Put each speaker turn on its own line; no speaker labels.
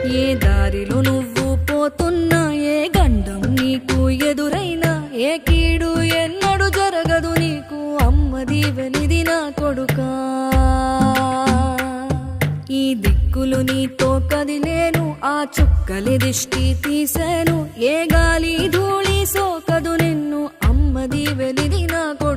ఏ దారిలో నువ్వు పోతున్నా, ఏ గండం నీకు ఎదురైనా, ఏ కీడు ఎన్నడు జరగదు నీకు, అమ్మ దీవెనిది నా కొడుకా. ఈ దిక్కులు నీతో కదిలేను, ఆ చుక్కలి దిష్టి తీసేను, ఏ గాలి ధూళి సోకదు నిన్ను, అమ్మ దీవెనిది నా కొడుకా.